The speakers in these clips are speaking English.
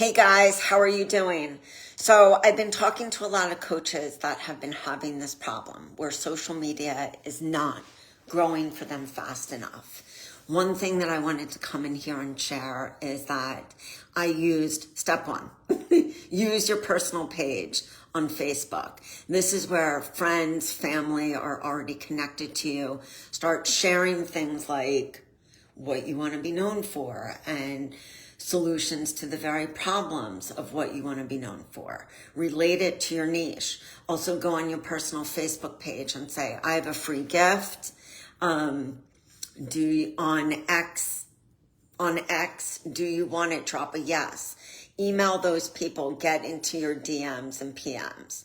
Hey guys, how are you doing? So I've been talking to a lot of coaches that have been having this problem where social media is not growing for them fast enough. One thing that I wanted to come in here and share is that I used step one, use your personal page on Facebook. This is where friends, family are already connected to you. Start sharing things like what you want to be known for and solutions to the very problems of what you want to be known for. Relate it to your niche. Also go on your personal Facebook page and say, I have a free gift. On X, do you want it? Drop a yes. Email those people, get into your DMs and PMs.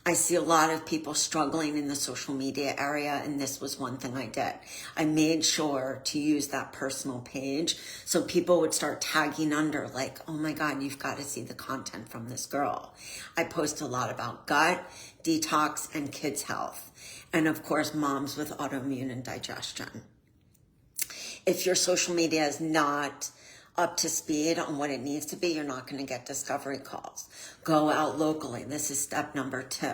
I see a lot of people struggling in the social media area, and this was one thing I did. I made sure to use that personal page so people would start tagging under like, oh my God, you've got to see the content from this girl. I post a lot about gut, detox, and kids' health. And of course, moms with autoimmune and digestion. If your social media is not up to speed on what it needs to be, you're not going to get discovery calls. Go out locally. This is step number 2.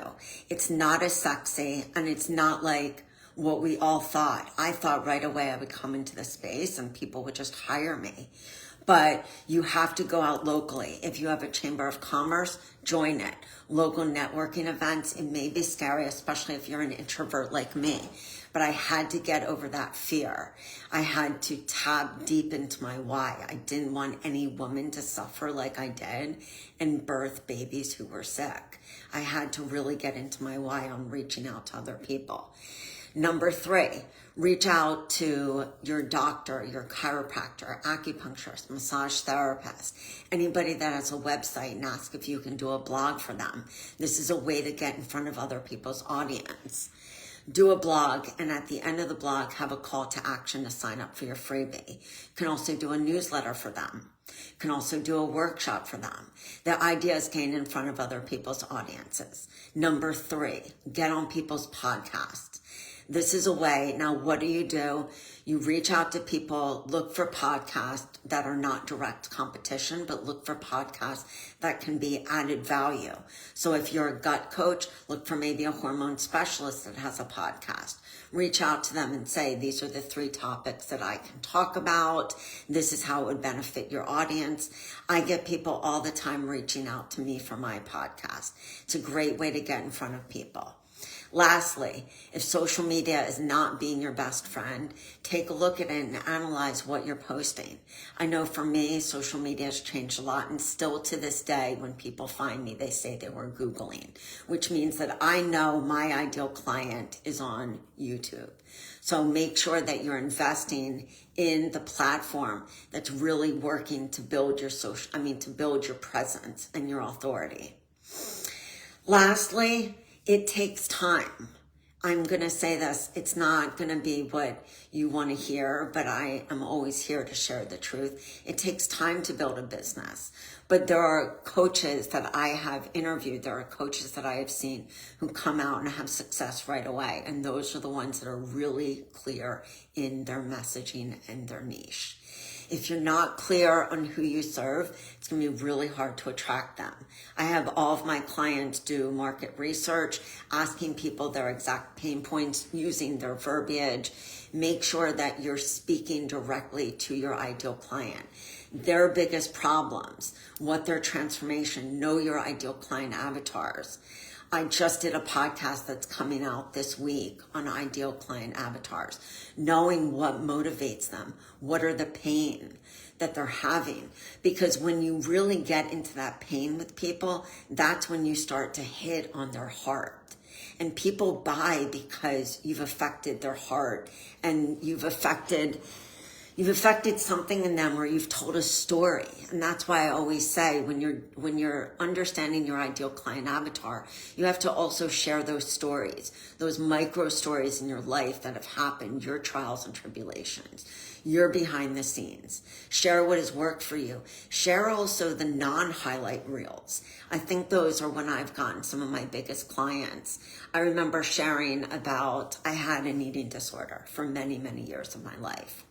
It's not as sexy, and it's not like what we all thought. I thought right away I would come into the space and people would just hire me. But you have to go out locally. If you have a chamber of commerce, join it. Local networking events, it may be scary, especially if you're an introvert like me. But I had to get over that fear. I had to tap deep into my why. I didn't want any woman to suffer like I did and birth babies who were sick. I had to really get into my why on reaching out to other people. Number 3, reach out to your doctor, your chiropractor, acupuncturist, massage therapist, anybody that has a website, and ask if you can do a blog for them. This is a way to get in front of other people's audience. Do a blog, and at the end of the blog, have a call to action to sign up for your freebie. You can also do a newsletter for them. You can also do a workshop for them. The idea is getting in front of other people's audiences. Number 3, get on people's podcasts. This is a way. Now, what do? You reach out to people, look for podcasts that are not direct competition, but look for podcasts that can be added value. So if you're a gut coach, look for maybe a hormone specialist that has a podcast. Reach out to them and say, these are the 3 topics that I can talk about. This is how it would benefit your audience. I get people all the time reaching out to me for my podcast. It's a great way to get in front of people. Lastly, if social media is not being your best friend, take a look at it and analyze what you're posting. I know for me, social media has changed a lot, and still to this day, when people find me, they say they were Googling, which means that I know my ideal client is on YouTube. So make sure that you're investing in the platform that's really working to build your to build your presence and your authority. Lastly, it takes time. I'm going to say this, it's not going to be what you want to hear, but I am always here to share the truth. It takes time to build a business, but there are coaches that I have interviewed, there are coaches that I have seen who come out and have success right away, and those are the ones that are really clear in their messaging and their niche. If you're not clear on who you serve, it's going to be really hard to attract them. I have all of my clients do market research, asking people their exact pain points, using their verbiage. Make sure that you're speaking directly to your ideal client. Their biggest problems, what their transformation, know your ideal client avatars. I just did a podcast that's coming out this week on ideal client avatars, knowing what motivates them, what are the pain that they're having. Because when you really get into that pain with people, that's when you start to hit on their heart. And people buy because you've affected their heart, and you've affected something in them, or you've told a story. And that's why I always say, when you're understanding your ideal client avatar, you have to also share those stories, those micro stories in your life that have happened, your trials and tribulations, your behind the scenes. Share what has worked for you. Share also the non-highlight reels. I think those are when I've gotten some of my biggest clients. I remember sharing about, I had an eating disorder for many, many years of my life.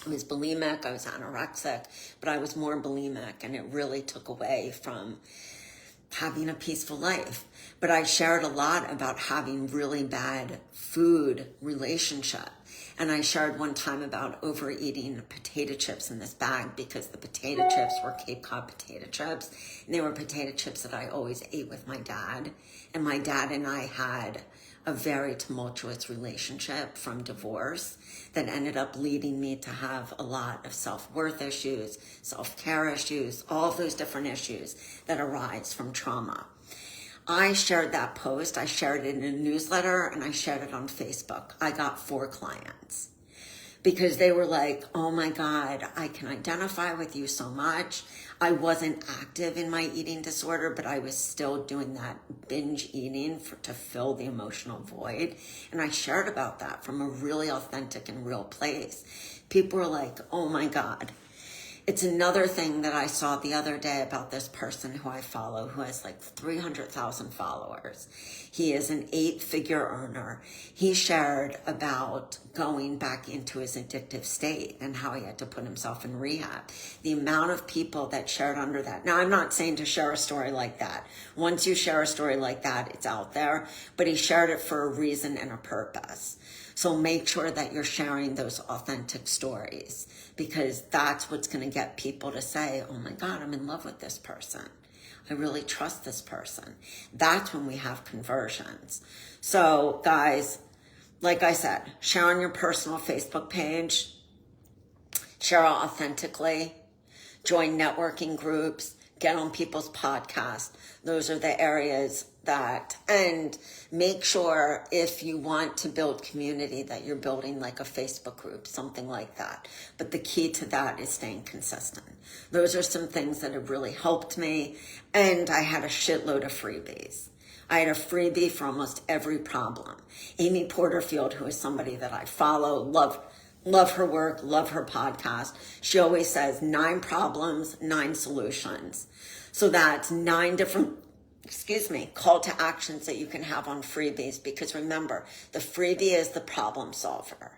I was bulimic, I was anorexic, but I was more bulimic, and it really took away from having a peaceful life. But I shared a lot about having really bad food relationship. And I shared one time about overeating potato chips in this bag because the potato chips were Cape Cod potato chips. And they were potato chips that I always ate with my dad. And my dad and I had a very tumultuous relationship from divorce that ended up leading me to have a lot of self-worth issues, self-care issues, all of those different issues that arise from trauma. I shared that post, I shared it in a newsletter, and I shared it on Facebook. I got 4 clients because they were like, oh my God, I can identify with you so much. I wasn't active in my eating disorder, but I was still doing that binge eating to fill the emotional void. And I shared about that from a really authentic and real place. People were like, oh my God. It's another thing that I saw the other day about this person who I follow who has like 300,000 followers. He is an 8-figure earner. He shared about going back into his addictive state and how he had to put himself in rehab. The amount of people that shared under that. Now, I'm not saying to share a story like that. Once you share a story like that, it's out there. But he shared it for a reason and a purpose. So make sure that you're sharing those authentic stories, because that's what's going to get people to say, oh my God, I'm in love with this person. I really trust this person. That's when we have conversions. So guys, like I said, share on your personal Facebook page, share authentically, join networking groups, get on people's podcasts. Those are the areas that, and make sure if you want to build community that you're building like a Facebook group, something like that. But the key to that is staying consistent. Those are some things that have really helped me. And I had a shitload of freebies. I had a freebie for almost every problem. Amy Porterfield, who is somebody that I follow, love her work, love her podcast. She always says 9 problems, 9 solutions. So that's 9 different, call to actions that you can have on freebies, because remember, the freebie is the problem solver.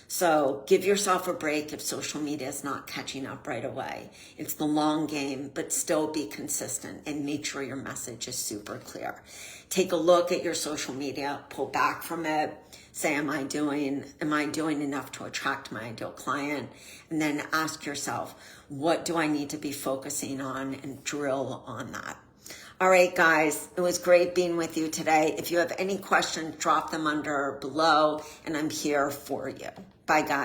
So give yourself a break if social media is not catching up right away. It's the long game, but still be consistent and make sure your message is super clear. Take a look at your social media, pull back from it, say, am I doing enough to attract my ideal client? And then ask yourself, what do I need to be focusing on, and drill on that. All right, guys, it was great being with you today. If you have any questions, drop them below, and I'm here for you. Bye, guys.